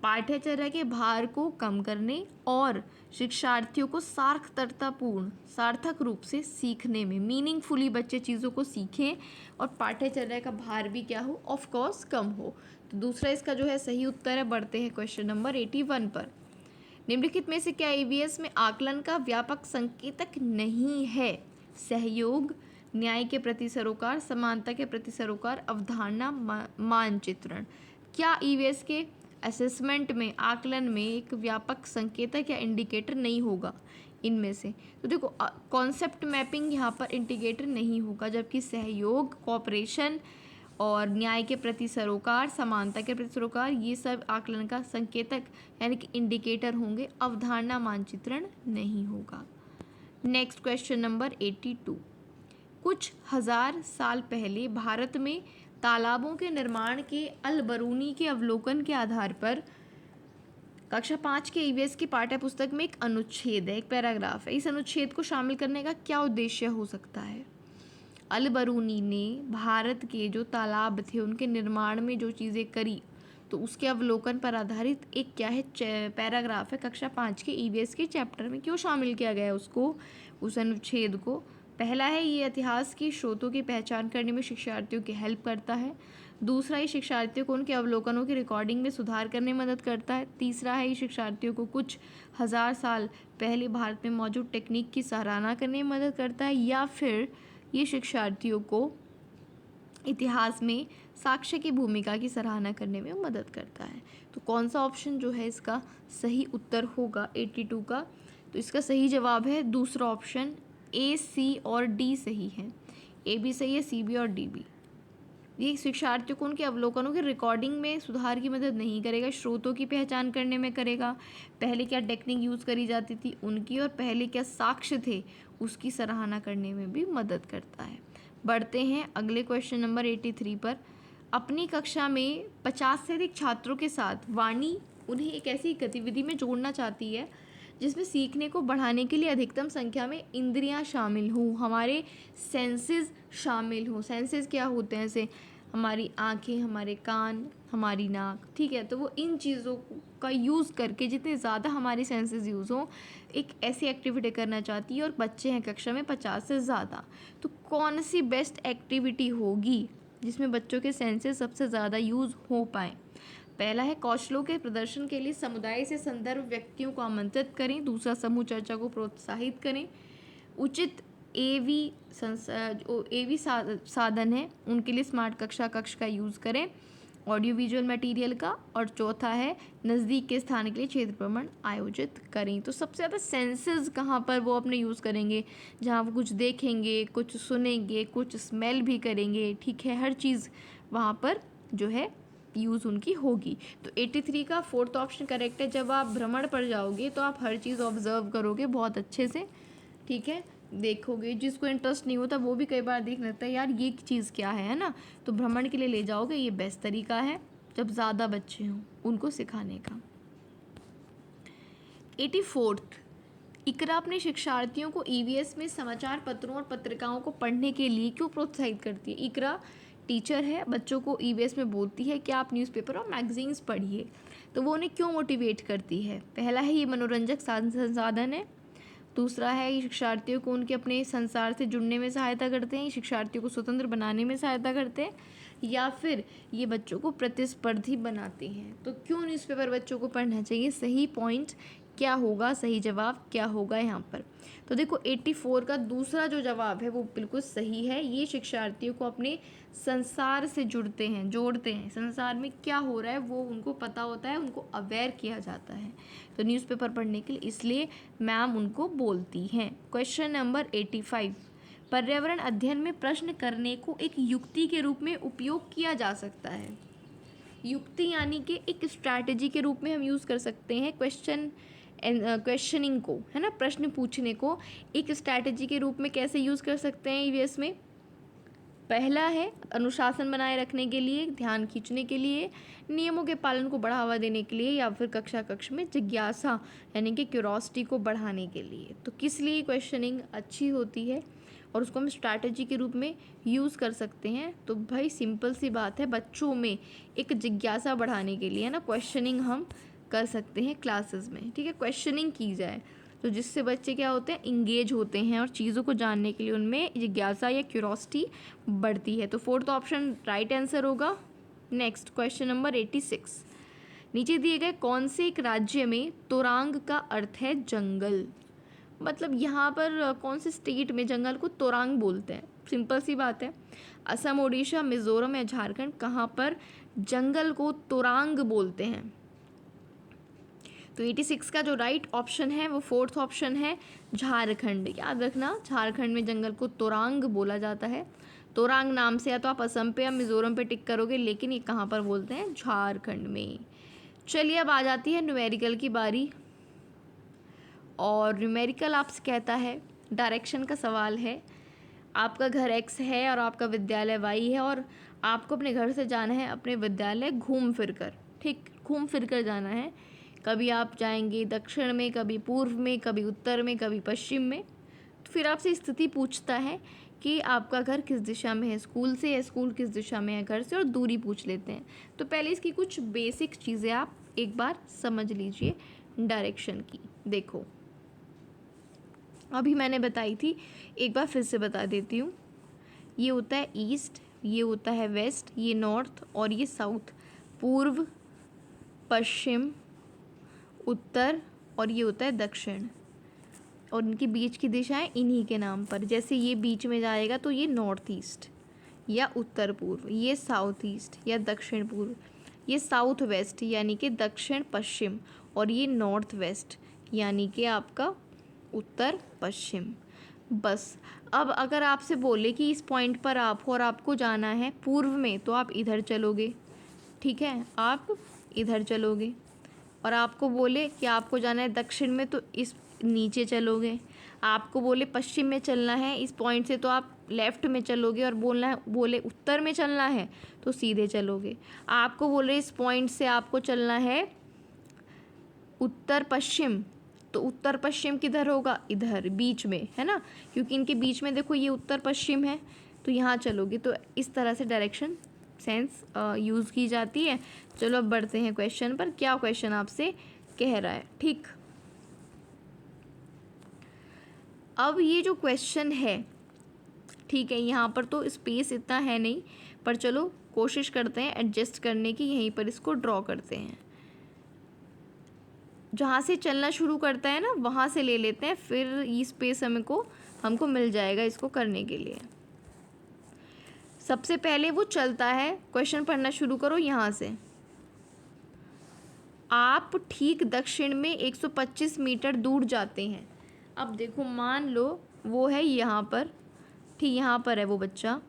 पाठ्यचर्या के भार को कम करने और शिक्षार्थियों को सार्थक रूप से सीखने में, मीनिंगफुली बच्चे चीज़ों को सीखें और पाठ्यचर्या का भार भी क्या हो, ऑफ कोर्स कम हो। तो दूसरा इसका जो है सही उत्तर है। बढ़ते हैं क्वेश्चन नंबर 81 पर। निम्नलिखित में से क्या ईवीएस में आकलन का व्यापक संकेतक नहीं है? सहयोग, न्याय के प्रति सरोकार, समानता के प्रति सरोकार, अवधारणा, मानचित्रण। क्या ईवीएस के असेसमेंट में, आकलन में एक व्यापक संकेतक या इंडिकेटर नहीं होगा इनमें से? तो देखो कॉन्सेप्ट मैपिंग यहाँ पर इंडिकेटर नहीं होगा, जबकि सहयोग, कोऑपरेशन और न्याय के प्रति सरोकार, समानता के प्रति सरोकार, ये सब आकलन का संकेतक यानी कि इंडिकेटर होंगे। अवधारणा, मानचित्रण नहीं होगा। Next question number 82। कुछ हजार साल पहले भारत में तालाबों के निर्माण के अल-बरूनी के अवलोकन के आधार पर कक्षा 5 के ईवीएस की पाठ्य पुस्तक में एक अनुच्छेद है, एक पैराग्राफ है। इस अनुच्छेद को शामिल करने का क्या उद्देश्य हो सकता है? अल-बरूनी ने भारत के जो तालाब थे उनके निर्माण में जो चीज़ें करी, तो उसके अवलोकन पर आधारित एक क्या है, पैराग्राफ है। कक्षा 5 के ईवीएस के चैप्टर में क्यों शामिल किया गया है उसको, उस अनुच्छेद को? पहला है ये इतिहास की स्रोतों की पहचान करने में शिक्षार्थियों की हेल्प करता है। दूसरा ये शिक्षार्थियों को उनके अवलोकनों की रिकॉर्डिंग में सुधार करने में मदद करता है। तीसरा है ये शिक्षार्थियों को कुछ हजार साल पहले भारत में मौजूद टेक्निक की सराहना करने में मदद करता है। या फिर ये शिक्षार्थियों को इतिहास में साक्ष्य की भूमिका की सराहना करने में मदद करता है। तो कौन सा ऑप्शन जो है इसका सही उत्तर होगा 82 का? तो इसका सही जवाब है दूसरा ऑप्शन, ए, सी और डी सही है। ए भी सही है, सी भी और डी भी। ये शिक्षार्थियों को उनके अवलोकनों की रिकॉर्डिंग में सुधार की मदद नहीं करेगा, स्रोतों की पहचान करने में करेगा, पहले क्या टेक्निक यूज़ करी जाती थी उनकी और पहले क्या साक्ष्य थे उसकी सराहना करने में भी मदद करता है। बढ़ते हैं अगले क्वेश्चन नंबर 83 पर। अपनी कक्षा में 50 से अधिक छात्रों के साथ वाणी उन्हें एक ऐसी गतिविधि में जोड़ना चाहती है जिसमें सीखने को बढ़ाने के लिए अधिकतम संख्या में इंद्रियां शामिल हों, हमारे सेंसेस शामिल हों। सेंसेस क्या होते हैं? जैसे हमारी आँखें, हमारे कान, हमारी नाक, ठीक है। तो वो इन चीज़ों का यूज़ करके जितने ज़्यादा हमारी सेंसेस यूज़ हों, एक ऐसी एक्टिविटी करना चाहती है और बच्चे हैं कक्षा में 50 से ज़्यादा। तो कौन सी बेस्ट एक्टिविटी होगी जिसमें बच्चों के सेंसेस सबसे ज़्यादा यूज़ हो पाएँ? पहला है कौशलों के प्रदर्शन के लिए समुदाय से संदर्भ व्यक्तियों को आमंत्रित करें। दूसरा, समूह चर्चा को प्रोत्साहित करें। उचित एवी साधन है उनके लिए स्मार्ट कक्ष का यूज़ करें, ऑडियो विजुअल मटेरियल का। और चौथा है नज़दीक के स्थान के लिए क्षेत्र भ्रमण आयोजित करें। तो सबसे ज़्यादा सेंसेस कहाँ पर वो अपने यूज़ करेंगे? जहाँ वो कुछ देखेंगे, कुछ सुनेंगे, कुछ स्मेल भी करेंगे, ठीक है। हर चीज़ वहाँ पर जो है यूज़ उनकी होगी। तो 83 का फोर्थ ऑप्शन करेक्ट है। जब आप भ्रमण पर जाओगे तो आप हर चीज़ ऑब्जर्व करोगे बहुत अच्छे से, ठीक है, देखोगे। जिसको इंटरेस्ट नहीं होता वो भी कई बार देख लेता है यार ये चीज़ क्या है ना, तो भ्रमण के लिए ले जाओगे, ये बेस्ट तरीका है जब ज़्यादा बच्चे हों उनको सिखाने का। 84th, इकरा अपने शिक्षार्थियों को ईवीएस में समाचार पत्रों और पत्रिकाओं को पढ़ने के लिए क्यों प्रोत्साहित करती है? इकरा टीचर है, बच्चों को ईवीएस में बोलती है कि आप न्यूज़पेपर और मैगजीन्स पढ़िए, तो वो उन्हें क्यों मोटिवेट करती है? पहला है ये मनोरंजक संसाधन है, दूसरा है ये शिक्षार्थियों को उनके अपने संसार से जुड़ने में सहायता करते हैं, शिक्षार्थियों को स्वतंत्र बनाने में सहायता करते हैं, या फिर ये बच्चों को प्रतिस्पर्धी बनाते हैं। तो क्यों न्यूज़पेपर बच्चों को पढ़ना चाहिए? सही पॉइंट क्या होगा, सही जवाब क्या होगा यहाँ पर? तो देखो 84 का दूसरा जो जवाब है वो बिल्कुल सही है। ये शिक्षार्थियों को अपने संसार से जोड़ते हैं, संसार में क्या हो रहा है वो उनको पता होता है, उनको अवेयर किया जाता है, तो न्यूज़पेपर पढ़ने के लिए इसलिए मैम उनको बोलती हैं। क्वेश्चन नंबर 85, पर्यावरण अध्ययन में प्रश्न करने को एक युक्ति के रूप में उपयोग किया जा सकता है। युक्ति यानी कि एक स्ट्रैटेजी के रूप में हम यूज़ कर सकते हैं क्वेश्चनिंग को, है ना, प्रश्न पूछने को एक स्ट्रैटेजी के रूप में कैसे यूज़ कर सकते हैं ईवीएस में? पहला है अनुशासन बनाए रखने के लिए, ध्यान खींचने के लिए, नियमों के पालन को बढ़ावा देने के लिए, या फिर कक्ष में जिज्ञासा यानी कि क्यूरोसिटी को बढ़ाने के लिए। तो किस लिए क्वेश्चनिंग अच्छी होती है और उसको हम स्ट्रैटेजी के रूप में यूज़ कर सकते हैं? तो भाई सिंपल सी बात है, बच्चों में एक जिज्ञासा बढ़ाने के लिए, है ना, क्वेश्चनिंग हम कर सकते हैं क्लासेस में। ठीक है, क्वेश्चनिंग की जाए तो जिससे बच्चे क्या होते हैं, इंगेज होते हैं और चीज़ों को जानने के लिए उनमें जिज्ञासा या क्यूरोसिटी बढ़ती है। तो फोर्थ ऑप्शन राइट आंसर होगा। नेक्स्ट क्वेश्चन नंबर 86, नीचे दिए गए कौन से एक राज्य में तोरांग का अर्थ है जंगल? मतलब यहाँ पर कौन से स्टेट में जंगल को तोरांग बोलते हैं? सिंपल सी बात है, असम, ओडिशा, मिजोरम या झारखंड, कहाँ पर जंगल को तोरांग बोलते हैं? तो 86 का जो राइट ऑप्शन है वो फोर्थ ऑप्शन है झारखंड। याद रखना, झारखंड में जंगल को तोरांग बोला जाता है। तोरांग नाम से या तो आप असम पे या मिजोरम पे टिक करोगे, लेकिन ये कहाँ पर बोलते हैं? झारखंड में। चलिए अब आ जाती है न्यूमेरिकल की बारी, और न्यूमेरिकल आपसे कहता है, डायरेक्शन का सवाल है। आपका घर x है और आपका विद्यालय y है, और आपको अपने घर से जाना है अपने विद्यालय घूम फिर कर। ठीक, घूम फिर कर जाना है। कभी आप जाएंगे दक्षिण में, कभी पूर्व में, कभी उत्तर में, कभी पश्चिम में। तो फिर आपसे स्थिति पूछता है कि आपका घर किस दिशा में है स्कूल से, या स्कूल किस दिशा में है घर से, और दूरी पूछ लेते हैं। तो पहले इसकी कुछ बेसिक चीज़ें आप एक बार समझ लीजिए डायरेक्शन की। देखो, अभी मैंने बताई थी, एक बार फिर से बता देती हूँ। ये होता है ईस्ट, ये होता है वेस्ट, ये नॉर्थ, और ये साउथ, पूर्व, पश्चिम, उत्तर, और ये होता है दक्षिण। और इनके बीच की दिशाएं इन्हीं के नाम पर, जैसे ये बीच में जाएगा तो ये नॉर्थ ईस्ट या उत्तर पूर्व, ये साउथ ईस्ट या दक्षिण पूर्व, ये साउथ वेस्ट यानी कि दक्षिण पश्चिम, और ये नॉर्थ वेस्ट यानी कि आपका उत्तर पश्चिम। बस अब अगर आपसे बोले कि इस पॉइंट पर आप हो और आपको जाना है पूर्व में, तो आप इधर चलोगे। ठीक है, आप इधर चलोगे। और आपको बोले कि आपको जाना है दक्षिण में, तो इस नीचे चलोगे। आपको बोले पश्चिम में चलना है इस पॉइंट से, तो आप लेफ़्ट में चलोगे। और बोले उत्तर में चलना है तो सीधे चलोगे। आपको बोले इस पॉइंट से आपको चलना है उत्तर पश्चिम, तो उत्तर पश्चिम किधर होगा? इधर बीच में, है ना, क्योंकि इनके बीच में देखो ये उत्तर पश्चिम है, तो यहाँ चलोगे। तो इस तरह से डायरेक्शन सेंस यूज़ की जाती है। चलो अब बढ़ते हैं क्वेश्चन पर। क्या क्वेश्चन आपसे कह रहा है? ठीक, अब ये जो क्वेश्चन है, ठीक है, यहाँ पर तो स्पेस इतना है नहीं, पर चलो कोशिश करते हैं एडजस्ट करने की। यहीं पर इसको ड्रॉ करते हैं, जहाँ से चलना शुरू करता है ना वहाँ से ले लेते हैं, फिर ये स्पेस हमको मिल जाएगा इसको करने के लिए। सबसे पहले वो चलता है, क्वेश्चन पढ़ना शुरू करो यहाँ से। आप ठीक दक्षिण में 125 मीटर दूर जाते हैं। अब देखो, मान लो वो है यहाँ पर, ठीक यहाँ पर है वो बच्चा,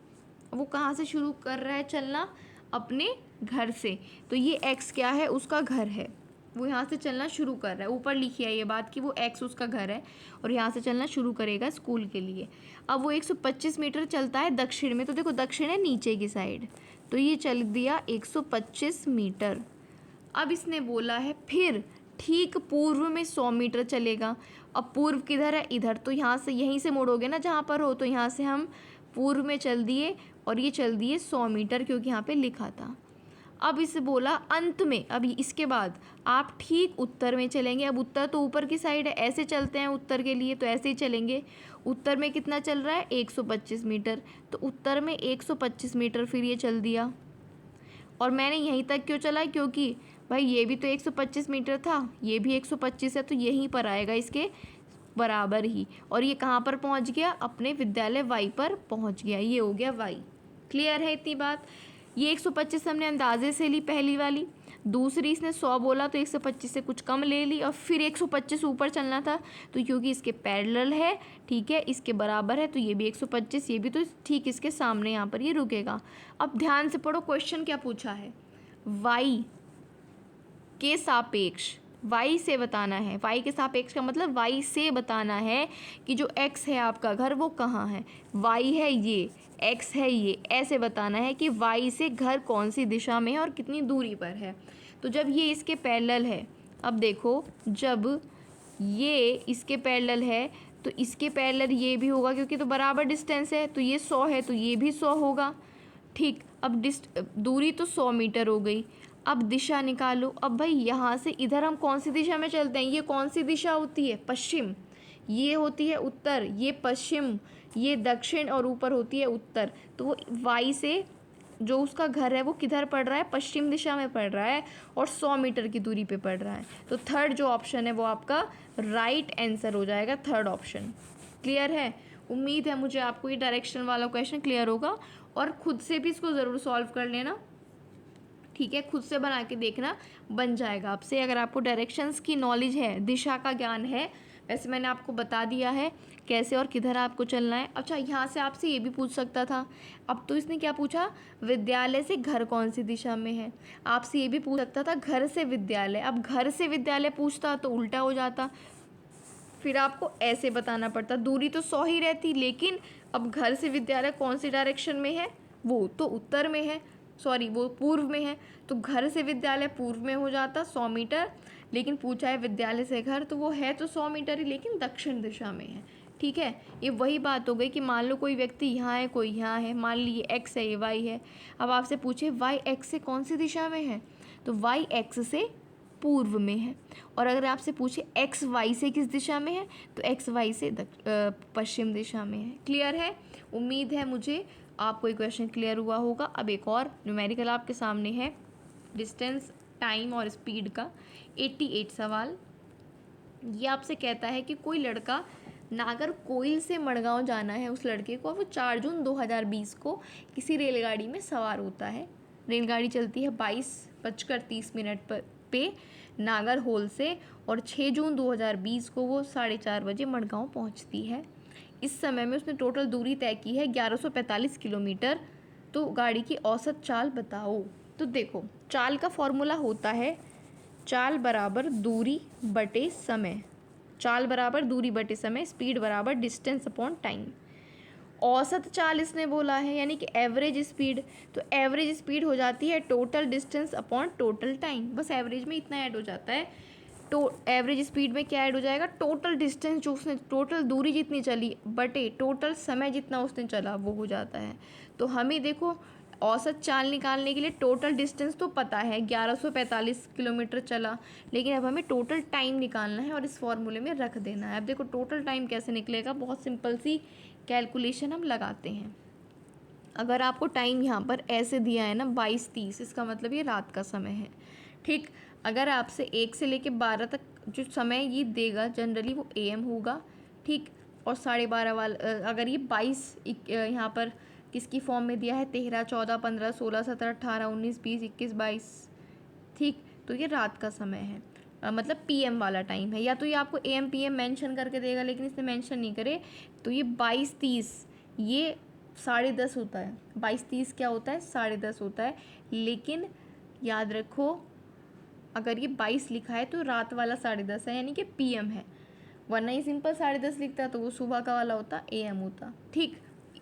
वो कहाँ से शुरू कर रहा है चलना? अपने घर से। तो ये x क्या है? उसका घर है। वो यहाँ से चलना शुरू कर रहा है, ऊपर लिखी है ये बात कि वो x उसका घर है और यहाँ से चलना शुरू करेगा स्कूल के लिए। अब वो 125 मीटर चलता है दक्षिण में, तो देखो दक्षिण है नीचे की साइड, तो ये चल दिया 125 मीटर। अब इसने बोला है फिर ठीक पूर्व में 100 मीटर चलेगा। अब पूर्व किधर है, इधर, तो यहाँ से यहीं से मुड़ोगे ना जहाँ पर हो, तो यहाँ से हम पूर्व में चल दिए और ये चल दिए 100 मीटर, क्योंकि यहाँ पे लिखा था। अब इसे बोला अंत में, अभी इसके बाद आप ठीक उत्तर में चलेंगे। अब उत्तर तो ऊपर की साइड है, ऐसे चलते हैं उत्तर के लिए, तो ऐसे ही चलेंगे। उत्तर में कितना चल रहा है, 125 मीटर, तो उत्तर में 125 मीटर फिर ये चल दिया। और मैंने यहीं तक क्यों चला, क्योंकि भाई ये भी तो 125 मीटर था, ये भी 125 है, तो यहीं पर आएगा इसके बराबर ही। और ये कहाँ पर पहुँच गया, अपने विद्यालय वाई पर पहुँच गया, ये हो गया वाई। क्लियर है इतनी बात। ये 125 हमने अंदाजे से ली पहली वाली, दूसरी इसने 100 बोला तो 125 से कुछ कम ले ली, और फिर 125 ऊपर चलना था, तो क्योंकि इसके पैरेलल है, ठीक है, इसके बराबर है, तो ये भी 125, ये भी तो ठीक इसके सामने यहाँ पर ये रुकेगा। अब ध्यान से पढ़ो, क्वेश्चन क्या पूछा है, वाई के सापेक्ष, वाई से बताना है। वाई के सापेक्ष का मतलब वाई से बताना है कि जो एक्स है आपका घर वो कहाँ है। वाई है ये, एक्स है ये, ऐसे बताना है कि वाई से घर कौन सी दिशा में है और कितनी दूरी पर है। तो जब ये इसके पैरेलल है, अब देखो जब ये इसके पैरेलल है तो इसके पैरेलल ये भी होगा, क्योंकि तो बराबर डिस्टेंस है, तो ये 100 है तो ये भी 100 होगा। ठीक, अब दूरी तो 100 मीटर हो गई। अब दिशा निकालो। अब भाई यहाँ से इधर हम कौन सी दिशा में चलते हैं, ये कौन सी दिशा होती है, पश्चिम, ये होती है उत्तर, ये पश्चिम, ये दक्षिण, और ऊपर होती है उत्तर। तो वो वाई से जो उसका घर है वो किधर पड़ रहा है, पश्चिम दिशा में पड़ रहा है, और 100 मीटर की दूरी पे पड़ रहा है। तो थर्ड जो ऑप्शन है वो आपका राइट आंसर हो जाएगा, थर्ड ऑप्शन। क्लियर है। उम्मीद है मुझे आपको ये डायरेक्शन वाला क्वेश्चन क्लियर होगा, और खुद से भी इसको ज़रूर सॉल्व कर लेना, ठीक है, खुद से बना के देखना, बन जाएगा आपसे। अगर आपको डायरेक्शंस की नॉलेज है, दिशा का ज्ञान है, वैसे मैंने आपको बता दिया है कैसे और किधर आपको चलना है। अच्छा, यहाँ से आपसे ये भी पूछ सकता था, अब तो इसने क्या पूछा, विद्यालय से घर कौन सी दिशा में है। आपसे ये भी पूछ सकता था घर से विद्यालय, अब घर से विद्यालय पूछता तो उल्टा हो जाता, फिर आपको ऐसे बताना पड़ता, दूरी तो 100 ही रहती, लेकिन अब घर से विद्यालय कौन सी डायरेक्शन में है, वो तो उत्तर में है, सॉरी वो पूर्व में है, तो घर से विद्यालय पूर्व में हो जाता 100 मीटर, लेकिन पूछा है विद्यालय से घर, तो वो है तो 100 मीटर ही, लेकिन दक्षिण दिशा में है। ठीक है, ये वही बात हो गई कि मान लो कोई व्यक्ति यहाँ है, कोई यहाँ है, मान लीजिए एक्स है, ये वाई है। अब आपसे पूछे वाई एक्स से कौन सी दिशा में है, तो वाई एक्स से पूर्व में है। और अगर आपसे पूछे एक्स वाई से किस दिशा में है, तो एक्स वाई से पश्चिम दिशा में है। क्लियर है। उम्मीद है मुझे आपको ये क्वेश्चन क्लियर हुआ होगा। अब एक और न्यूमेरिकल आपके सामने है, डिस्टेंस, टाइम और स्पीड का 88 सवाल। ये आपसे कहता है कि कोई लड़का नागरकोइल से मड़गांव जाना है उस लड़के को, वो 4 जून 2020 को किसी रेलगाड़ी में सवार होता है। रेलगाड़ी चलती है 22:30 पे नागरहोल से, और 6 जून 2020 को वो 4:30 बजे मड़गांव पहुंचती है। इस समय में उसने टोटल दूरी तय की है 1145 किलोमीटर। तो गाड़ी की औसत चाल बताओ। तो देखो, चाल का फॉर्मूला होता है चाल बराबर दूरी बटे समय, चाल बराबर दूरी बटे समय, स्पीड बराबर डिस्टेंस अपॉन टाइम। औसत चाल इसने बोला है, यानी कि एवरेज स्पीड, तो एवरेज स्पीड हो जाती है total distance upon total time, बस एवरेज में इतना ऐड हो जाता है। तो एवरेज स्पीड में क्या ऐड हो जाएगा, टोटल डिस्टेंस जो उसने, टोटल दूरी जितनी चली बटे टोटल समय जितना उसने चला, वो हो जाता है। तो हमें देखो औसत चाल निकालने के लिए टोटल डिस्टेंस तो पता है 1145 किलोमीटर चला, लेकिन अब हमें टोटल टाइम निकालना है और इस फॉर्मूले में रख देना है। अब देखो टोटल टाइम कैसे निकलेगा, बहुत सिंपल सी कैलकुलेशन हम लगाते हैं। अगर आपको टाइम यहाँ पर ऐसे दिया है ना 22:30, इसका मतलब ये रात का समय है। ठीक, अगर आपसे 1 से लेके 12 तक जो समय ये देगा जनरली वो AM होगा। ठीक, और 12:30 वाला अगर ये 22 यहाँ पर किसकी फॉर्म में दिया है, 13, 14, 15, 16, 17, 18, 19, 20, 21, 22, ठीक, तो ये रात का समय है, मतलब PM वाला टाइम है। या तो ये आपको AM PM मेंशन करके देगा, लेकिन इसने मेंशन नहीं करे, तो ये 22:30 ये 10:30 होता है। 22:30 क्या होता है, 10:30 होता है। लेकिन याद रखो अगर ये 22 लिखा है तो रात वाला 10:30 है, यानी कि PM है, वरना ये सिंपल 10:30 लिखता तो वो सुबह का वाला होता, AM होता। ठीक,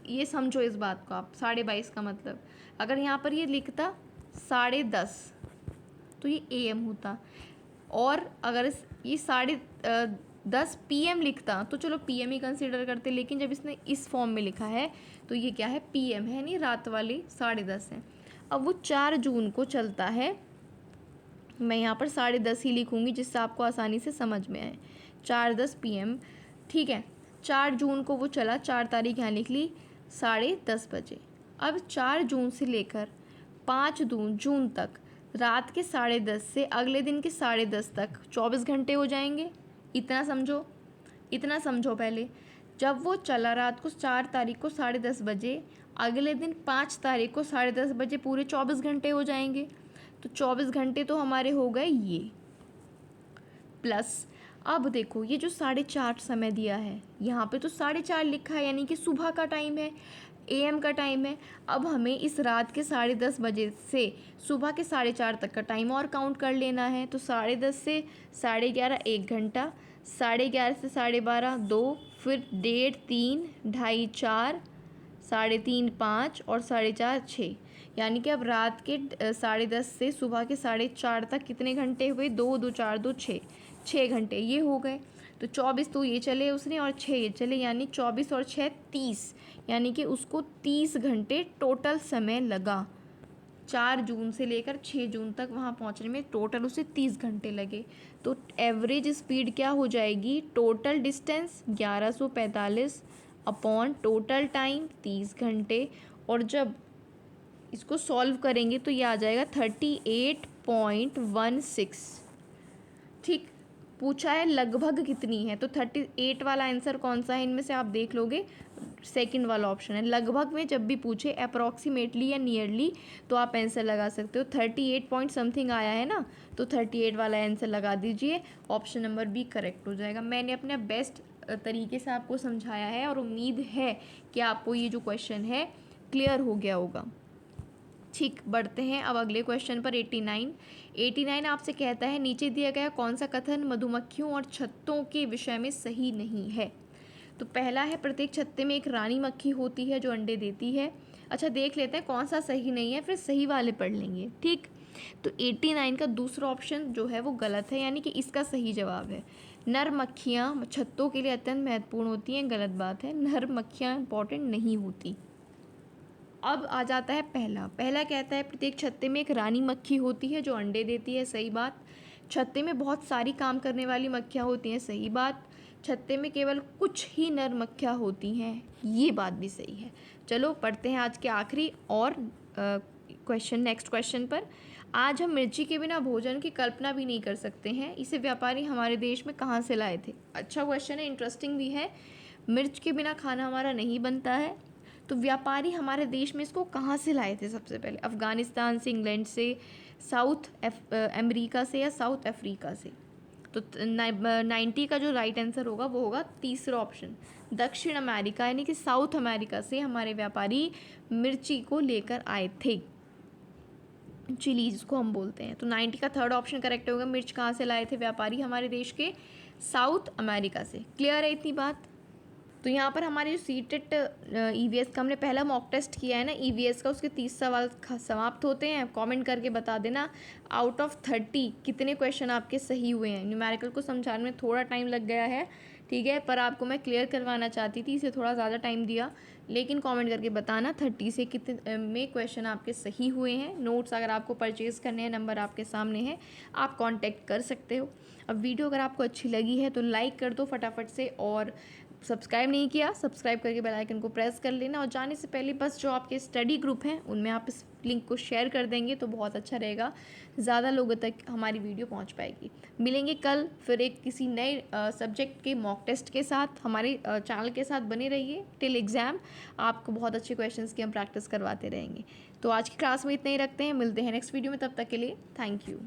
ये समझो इस बात को आप, 22:30 का मतलब अगर यहाँ पर ये लिखता 10:30 तो ये AM होता, और अगर ये 10:30 PM लिखता तो चलो PM ही कंसीडर करते, लेकिन जब इसने इस फॉर्म में लिखा है तो ये क्या है, PM है, नहीं रात वाली 10:30 है। अब वो 4 जून को चलता है, मैं यहाँ पर 10:30 ही लिखूँगी जिससे आपको आसानी से समझ में आए, 4:10 PM। ठीक है, 4 जून को वो चला, 4 तारीख यहाँ लिख ली 10:30 बजे। अब 4 जून से लेकर 5 जून तक रात के 10:30 से अगले दिन के 10:30 तक 24 घंटे हो जाएंगे। इतना समझो पहले, जब वो चला रात को 4 तारीख को 10:30 बजे, अगले दिन 5 तारीख को 10:30 बजे पूरे 24 घंटे हो जाएंगे। तो 24 घंटे तो हमारे हो गए ये, प्लस अब देखो ये जो 4:30 समय दिया है, यहाँ पे तो 4:30 लिखा है, यानी कि सुबह का टाइम है, AM का टाइम है। अब हमें इस रात के 10:30 बजे से सुबह के 4:30 तक का टाइम और काउंट कर लेना है। तो 10:30 से 11:30 1 घंटा, 11:30 से 12:30 2, फिर 1:30 3, 2:30 4, 3:30 5 और 4:30 6, यानी कि अब रात के 10:30 से सुबह के 4:30 तक कितने घंटे हुए, 2 2 4 2 6 घंटे ये हो गए। तो 24 तो ये चले उसने और 6 ये चले, यानी 24 और 6 30, यानी कि उसको 30 घंटे टोटल समय लगा। 4 जून से लेकर 6 जून तक वहाँ पहुँचने में टोटल उसे 30 घंटे लगे। तो एवरेज स्पीड क्या हो जाएगी, total distance 1145 upon total time 30 घंटे, और जब इसको सॉल्व करेंगे तो ये आ जाएगा 38.16। ठीक, पूछा है लगभग कितनी है, तो 38 वाला आंसर कौन सा है इनमें से आप देख लोगे, सेकंड वाला ऑप्शन है। लगभग में जब भी पूछे अप्रॉक्सीमेटली या नियरली तो आप आंसर लगा सकते हो। 38 पॉइंट समथिंग आया है ना, तो 38 वाला आंसर लगा दीजिए, ऑप्शन नंबर बी करेक्ट हो जाएगा। मैंने अपने बेस्ट तरीके से आपको समझाया है और उम्मीद है कि आपको ये जो क्वेश्चन है क्लियर हो गया होगा। ठीक, बढ़ते हैं अब अगले क्वेश्चन पर। 89 आपसे कहता है नीचे दिया गया कौन सा कथन मधुमक्खियों और छत्तों के विषय में सही नहीं है। तो पहला है प्रत्येक छत्ते में एक रानी मक्खी होती है जो अंडे देती है। अच्छा, देख लेते हैं कौन सा सही नहीं है, फिर सही वाले पढ़ लेंगे। ठीक, तो 89 का दूसरा ऑप्शन जो है वो गलत है, यानी कि इसका सही जवाब है नर मक्खियाँ छत्तों के लिए अत्यंत महत्वपूर्ण होती हैं। गलत बात है, नर मक्खियाँ इंपॉर्टेंट नहीं होती। अब आ जाता है पहला कहता है प्रत्येक छत्ते में एक रानी मक्खी होती है जो अंडे देती है। सही बात। छत्ते में बहुत सारी काम करने वाली मक्खियाँ होती हैं। सही बात। छत्ते में केवल कुछ ही नर मक्खियाँ होती हैं, ये बात भी सही है। चलो पढ़ते हैं आज के आखिरी और क्वेश्चन, नेक्स्ट क्वेश्चन पर। आज हम मिर्ची के बिना भोजन की कल्पना भी नहीं कर सकते हैं, इसे व्यापारी हमारे देश में कहाँ से लाए थे। अच्छा क्वेश्चन है, इंटरेस्टिंग भी है। मिर्च के बिना खाना हमारा नहीं बनता है, तो व्यापारी हमारे देश में इसको कहाँ से लाए थे सबसे पहले, अफ़गानिस्तान से, इंग्लैंड से, साउथ अमेरिका से या साउथ अफ्रीका से। तो 90 का जो राइट आंसर होगा वो होगा तीसरा ऑप्शन, दक्षिण अमेरिका, यानी कि साउथ अमेरिका से हमारे व्यापारी मिर्ची को लेकर आए थे, चिली जिसको हम बोलते हैं। तो 90 का थर्ड ऑप्शन करेक्ट होगा। मिर्च कहाँ से लाए थे व्यापारी हमारे देश के, साउथ अमेरिका से। क्लियर है इतनी बात। तो यहाँ पर हमारे जो सीटेट EVS का हमने पहला मॉक टेस्ट किया है ना EVS का, उसके 30 सवाल समाप्त होते हैं। कमेंट करके बता देना आउट ऑफ 30 कितने क्वेश्चन आपके सही हुए हैं। न्यूमेरिकल को समझाने में थोड़ा टाइम लग गया है, ठीक है, पर आपको मैं क्लियर करवाना चाहती थी, इसे थोड़ा ज़्यादा टाइम दिया। लेकिन कमेंट करके बताना 30 से कितने में क्वेश्चन आपके सही हुए हैं। नोट्स अगर आपको परचेज़ करने हैं, नंबर आपके सामने है, आप कांटेक्ट कर सकते हो। अब वीडियो अगर आपको अच्छी लगी है तो लाइक कर दो फटाफट से, और सब्सक्राइब नहीं किया सब्सक्राइब करके बेल आइकन को प्रेस कर लेना। और जाने से पहले बस जो आपके स्टडी ग्रुप हैं उनमें आप इस लिंक को शेयर कर देंगे तो बहुत अच्छा रहेगा, ज़्यादा लोगों तक हमारी वीडियो पहुंच पाएगी। मिलेंगे कल फिर एक किसी नए सब्जेक्ट के मॉक टेस्ट के साथ। हमारे चैनल के साथ बने रहिए टिल एग्ज़ाम, आपको बहुत अच्छे क्वेश्चंस की हम प्रैक्टिस करवाते रहेंगे। तो आज की क्लास में इतना ही रखते हैं, मिलते हैं नेक्स्ट वीडियो में, तब तक के लिए थैंक यू।